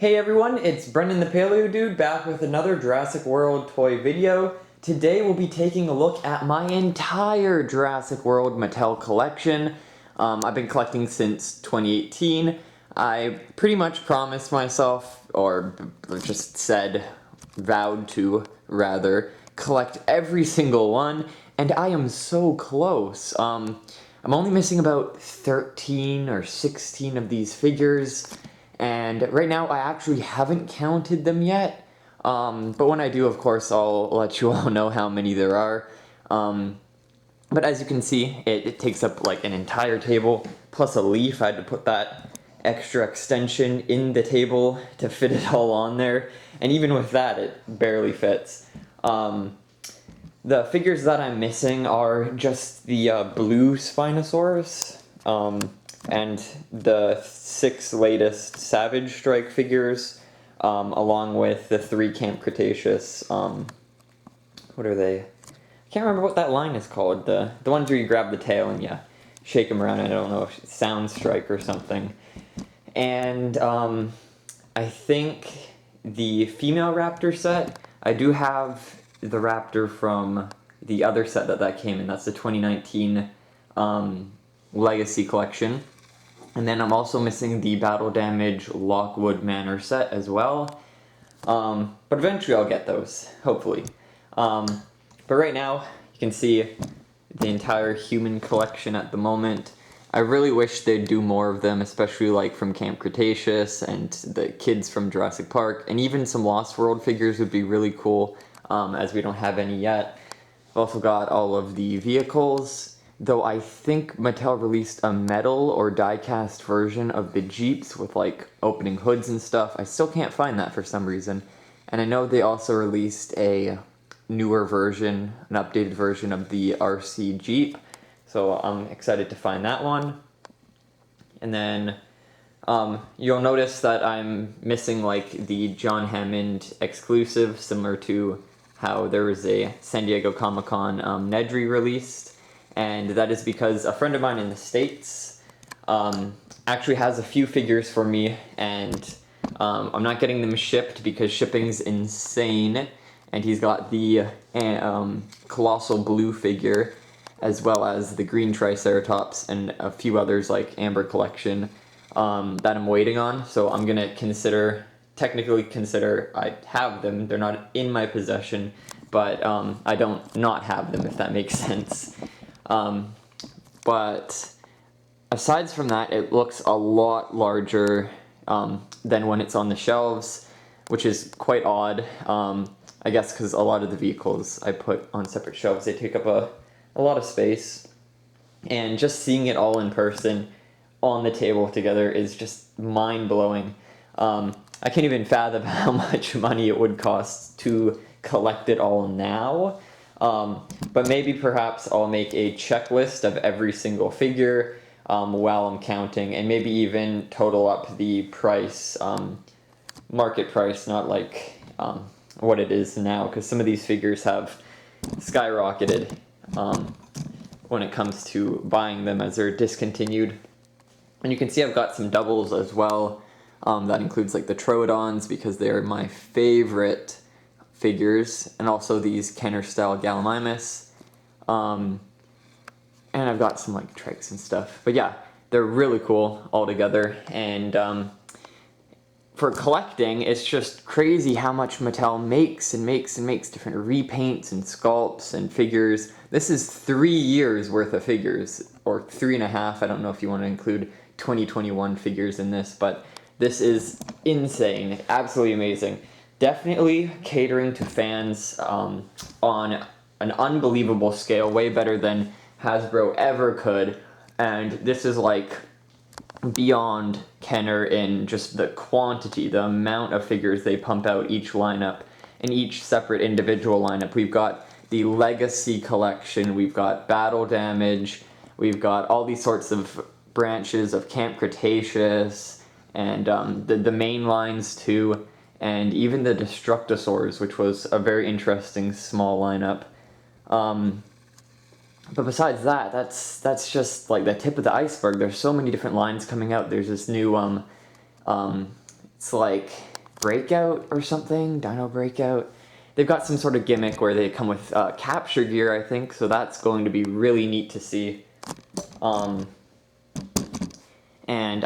Hey everyone, it's Brendan the Paleo Dude back with another Jurassic World toy video. Today we'll be taking a look at my entire Jurassic World Mattel collection. I've been collecting since 2018. I pretty much promised myself, or just said, vowed to rather, collect every single one, and I am so close. I'm only missing about 13 or 16 of these figures. And right now, I actually haven't counted them yet, but when I do, of course, I'll let you all know how many there are. But as you can see, it takes up like an entire table, plus a leaf. I had to put that extra extension in the table to fit it all on there, and even with that, it barely fits. The figures that I'm missing are just the blue Spinosaurus, and the 6 latest Savage Strike figures, along with the 3 Camp Cretaceous, what are they? I can't remember what that line is called, the ones where you grab the tail and you shake them around. I don't know if it's Sound Strike or something. And I think the female raptor set, I do have the raptor from the other set that came in, that's the 2019 Legacy Collection. And then I'm also missing the Battle Damage Lockwood Manor set as well. But eventually I'll get those, hopefully. But right now, you can see the entire human collection at the moment. I really wish they'd do more of them, especially like from Camp Cretaceous and the kids from Jurassic Park. And even some Lost World figures would be really cool, as we don't have any yet. I've also got all of the vehicles. Though I think Mattel released a metal or die-cast version of the Jeeps with like opening hoods and stuff. I still can't find that for some reason. And I know they also released a newer version, an updated version of the RC Jeep. So I'm excited to find that one. And then you'll notice that I'm missing like the John Hammond exclusive, similar to how there was a San Diego Comic-Con Nedry released. And that is because a friend of mine in the States actually has a few figures for me, and I'm not getting them shipped because shipping's insane. And he's got the colossal blue figure, as well as the green Triceratops and a few others like Amber Collection that I'm waiting on. So I'm gonna technically consider I have them. They're not in my possession, but I don't not have them, if that makes sense. But aside from that, it looks a lot larger than when it's on the shelves, which is quite odd. I guess because a lot of the vehicles I put on separate shelves, they take up a lot of space. And just seeing it all in person on the table together is just mind-blowing. I can't even fathom how much money it would cost to collect it all now. But maybe perhaps I'll make a checklist of every single figure while I'm counting, and maybe even total up the price, market price, not like what it is now, because some of these figures have skyrocketed when it comes to buying them as they're discontinued. And you can see I've got some doubles as well. That includes like the Troodons, because they're my favorite figures, and also these Kenner-style gallimimus. And I've got some like tricks and stuff. But yeah, they're really cool all together. And for collecting, it's just crazy how much Mattel makes and makes and makes different repaints and sculpts and figures. This is 3 years worth of figures, or 3.5. I don't know if you want to include 2021 figures in this, but this is insane, absolutely amazing. Definitely catering to fans on an unbelievable scale, way better than Hasbro ever could. And this is like beyond Kenner in just the quantity, the amount of figures they pump out each lineup, in each separate individual lineup. We've got the Legacy Collection, we've got Battle Damage, we've got all these sorts of branches of Camp Cretaceous, and the main lines too. And even the Destructosaurs, which was a very interesting small lineup. But besides that, that's just like the tip of the iceberg. There's so many different lines coming out. There's this new, it's It's like Breakout or something, Dino Breakout. They've got some sort of gimmick where they come with capture gear, I think, so that's going to be really neat to see. And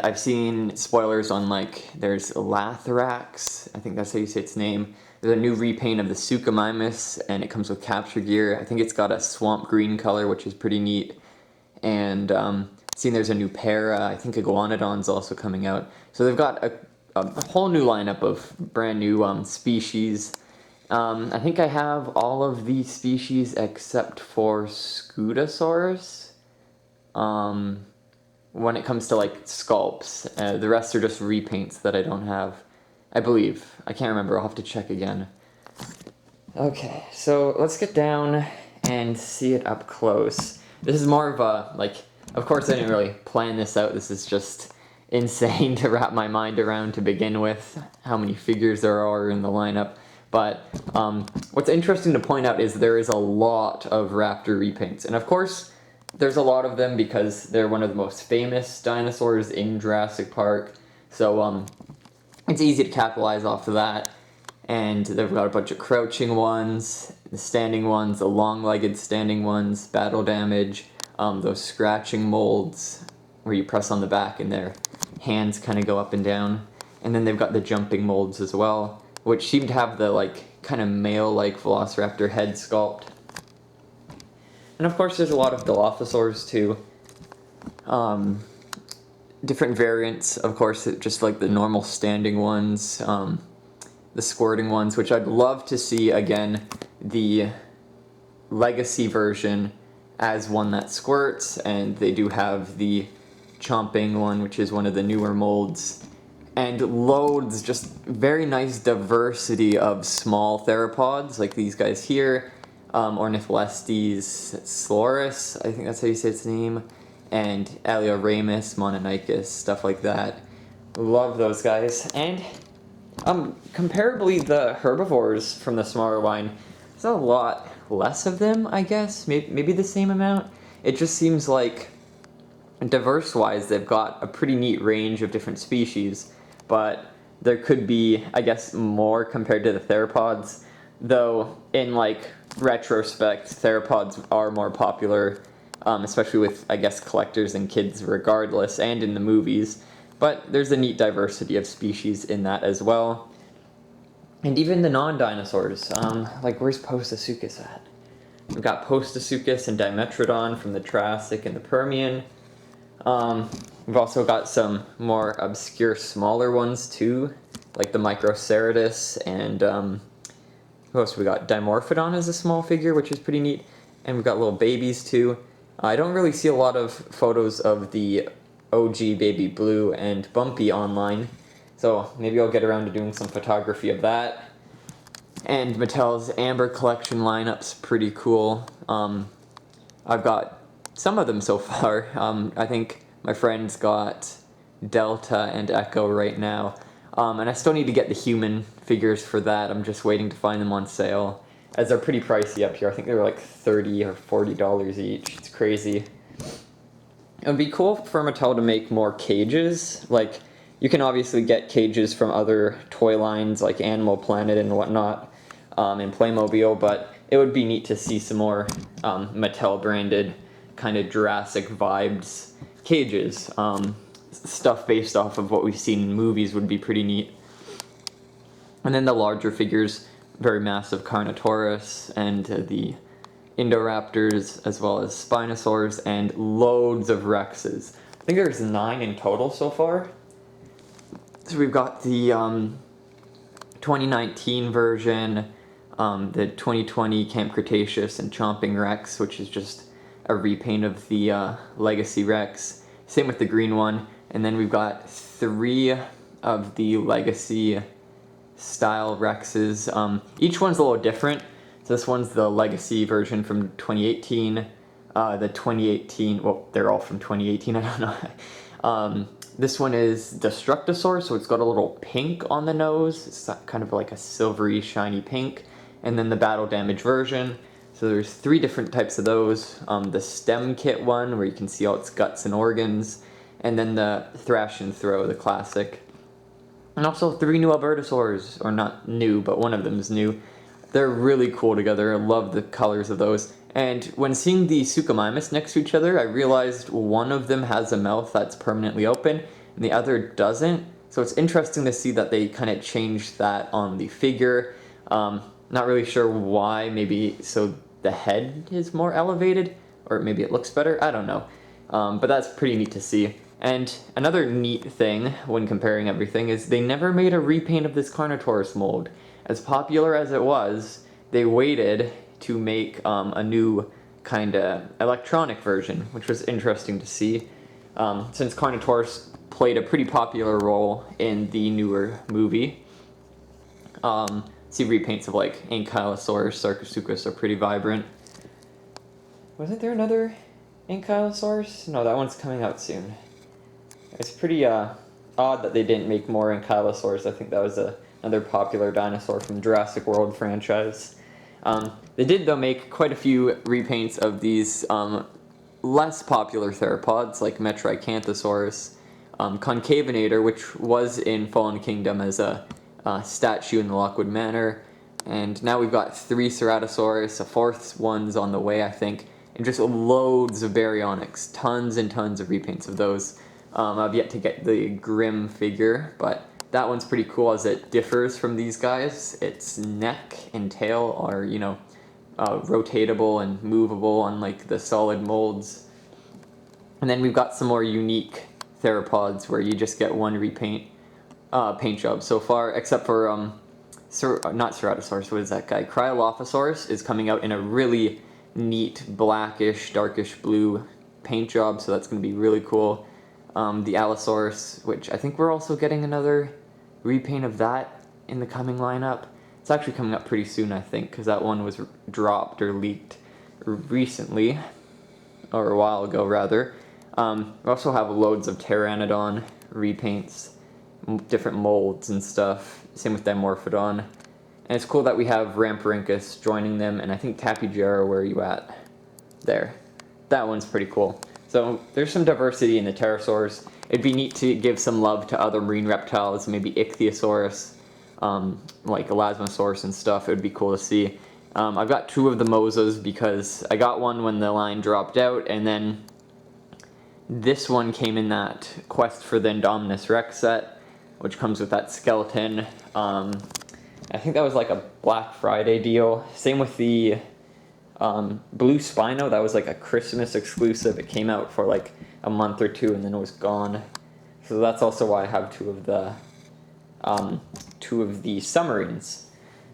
I've seen spoilers on, like, there's Lathrax, I think that's how you say its name. There's a new repaint of the Suchomimus, and it comes with capture gear. I think it's got a swamp green color, which is pretty neat. And seen there's a new Para, I think Iguanodon's also coming out. So they've got a whole new lineup of brand new species. I think I have all of these species except for Scutosaurus. When it comes to like sculpts, the rest are just repaints that I don't have, I believe. I can't remember, I'll have to check again. Okay, so let's get down and see it up close. This is more of a, like, of course I didn't really plan this out, this is just insane to wrap my mind around to begin with, how many figures there are in the lineup. But what's interesting to point out is there is a lot of raptor repaints, and of course there's a lot of them because they're one of the most famous dinosaurs in Jurassic Park, so it's easy to capitalize off of that. And they've got a bunch of crouching ones, the standing ones, the long-legged standing ones, battle damage, those scratching molds where you press on the back and their hands kind of go up and down. And then they've got the jumping molds as well, which seem to have the like kind of male-like velociraptor head sculpt. And of course there's a lot of Dilophosaurs too. Different variants, of course, just like the normal standing ones, the squirting ones, which I'd love to see again, the legacy version as one that squirts, and they do have the chomping one, which is one of the newer molds. And loads, just very nice diversity of small theropods, like these guys here. Ornitholestes Slorus, I think that's how you say its name, and Alioramus, Mononicus, stuff like that. Love those guys. And comparably, the herbivores from the smaller line, there's a lot less of them, I guess, maybe the same amount. It just seems like, diverse-wise, they've got a pretty neat range of different species, but there could be, I guess, more compared to the theropods, though in like retrospect, theropods are more popular, especially with, I guess, collectors and kids regardless, and in the movies. But there's a neat diversity of species in that as well. And even the non-dinosaurs, like where's Postosuchus at? We've got Postosuchus and Dimetrodon from the Jurassic and the Permian. We've also got some more obscure smaller ones too, like the Microceratus, and who else we got? Dimorphodon is a small figure, which is pretty neat. And we've got little babies too. I don't really see a lot of photos of the OG Baby Blue and Bumpy online, so maybe I'll get around to doing some photography of that. And Mattel's Amber collection lineup's pretty cool. I've got some of them so far. I think my friend's got Delta and Echo right now. And I still need to get the human figures for that. I'm just waiting to find them on sale, as they're pretty pricey up here. I think they were like $30 or $40 each. It's crazy. It would be cool for Mattel to make more cages. Like, you can obviously get cages from other toy lines like Animal Planet and whatnot, and Playmobil, but it would be neat to see some more Mattel branded kind of Jurassic vibes cages. Stuff based off of what we've seen in movies would be pretty neat. And then the larger figures, very massive Carnotaurus and the Indoraptors, as well as Spinosaurs, and loads of Rexes. I think there's 9 in total so far. So we've got the 2019 version, the 2020 Camp Cretaceous and Chomping Rex, which is just a repaint of the Legacy Rex. Same with the green one. And then we've got 3 of the Legacy style Rexes. Each one's a little different. So this one's the Legacy version from 2018. The 2018, well, they're all from 2018, I don't know. This one is Destructosaur, so it's got a little pink on the nose. It's kind of like a silvery, shiny pink. And then the battle damage version. So there's 3 different types of those. The stem kit one, where you can see all its guts and organs. And then the Thrash and Throw, the classic. And also 3 new albertosaurs, or not new, but one of them is new. They're really cool together. I love the colors of those. And when seeing the suchomimus next to each other, I realized one of them has a mouth that's permanently open, and the other doesn't. So it's interesting to see that they kind of changed that on the figure. Not really sure why, maybe so the head is more elevated, or maybe it looks better, I don't know. But that's pretty neat to see. And another neat thing when comparing everything is they never made a repaint of this Carnotaurus mold. As popular as it was, they waited to make a new kind of electronic version, which was interesting to see. Since Carnotaurus played a pretty popular role in the newer movie. See repaints of like Ankylosaurus, Sarcosuchus are pretty vibrant. Wasn't there another Ankylosaurus? No, that one's coming out soon. It's pretty odd that they didn't make more Ankylosaurs. I think that was another popular dinosaur from the Jurassic World franchise. They did, though, make quite a few repaints of these less popular theropods, like Metriacanthosaurus, Concavinator, which was in Fallen Kingdom as a statue in the Lockwood Manor, and now we've got 3 Ceratosaurus, a 4th one's on the way, I think, and just loads of baryonyx, tons and tons of repaints of those. I've yet to get the Grim figure, but that one's pretty cool as it differs from these guys. Its neck and tail are, you know, rotatable and movable, unlike the solid molds. And then we've got some more unique theropods where you just get one repaint paint job so far, except for not Ceratosaurus, what is that guy? Cryolophosaurus is coming out in a really neat blackish, darkish blue paint job, so that's going to be really cool. The Allosaurus, which I think we're also getting another repaint of that in the coming lineup. It's actually coming up pretty soon, I think, because that one was dropped or leaked recently, or a while ago rather. We also have loads of Pteranodon repaints, different molds and stuff. Same with Dimorphodon. And it's cool that we have Ramperinchus joining them, and I think Tapejara, where are you at? There. That one's pretty cool. So there's some diversity in the pterosaurs. It'd be neat to give some love to other marine reptiles, maybe Ichthyosaurus, like Elasmosaurus and stuff. It would be cool to see. I've got 2 of the Mosas because I got one when the line dropped out, and then this one came in that Quest for the Indominus Rex set, which comes with that skeleton. I think that was like a Black Friday deal. Same with the Blue Spino. That was like a Christmas exclusive. It came out for like a month or 2 and then it was gone. So that's also why I have 2 of the submarines.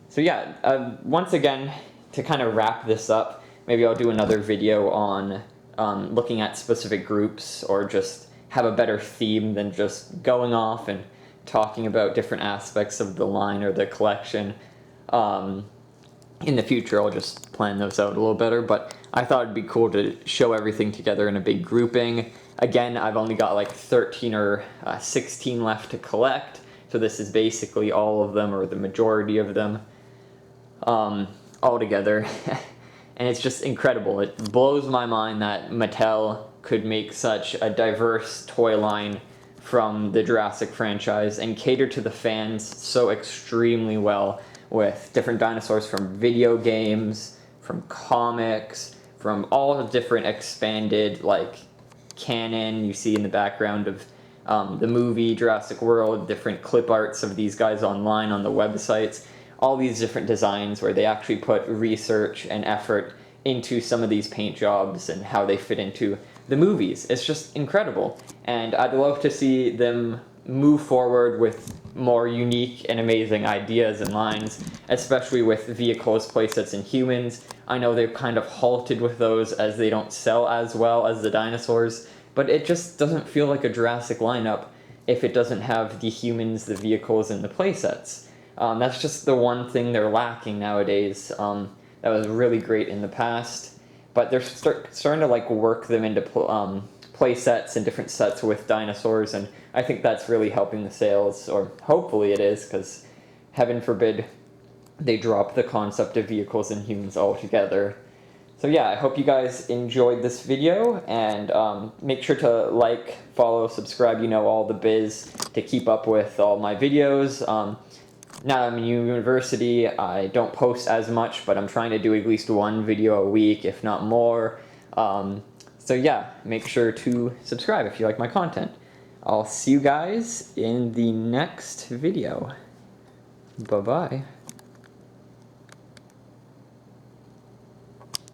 So yeah, once again, to kind of wrap this up, maybe I'll do another video on looking at specific groups, or just have a better theme than just going off and talking about different aspects of the line or the collection. In the future, I'll just plan those out a little better, but I thought it'd be cool to show everything together in a big grouping. Again, I've only got like 13 or 16 left to collect, so this is basically all of them, or the majority of them, all together. And it's just incredible. It blows my mind that Mattel could make such a diverse toy line from the Jurassic franchise and cater to the fans so extremely well, with different dinosaurs from video games, from comics, from all the different expanded like canon you see in the background of the movie Jurassic World, different clip arts of these guys online on the websites, all these different designs where they actually put research and effort into some of these paint jobs and how they fit into the movies. It's just incredible, and I'd love to see them move forward with more unique and amazing ideas and lines, especially with vehicles, playsets, and humans. I know they've kind of halted with those as they don't sell as well as the dinosaurs, but it just doesn't feel like a Jurassic lineup if it doesn't have the humans, the vehicles, and the playsets. That's just the one thing they're lacking nowadays. That was really great in the past, but they're starting to like work them into play sets and different sets with dinosaurs, and I think that's really helping the sales, or hopefully it is, because heaven forbid they drop the concept of vehicles and humans altogether. So yeah, I hope you guys enjoyed this video, and make sure to like, follow, subscribe, you know, all the biz to keep up with all my videos. Now that I'm in university, I don't post as much, but I'm trying to do at least one video a week, if not more. So yeah, make sure to subscribe if you like my content. I'll see you guys in the next video. Bye-bye.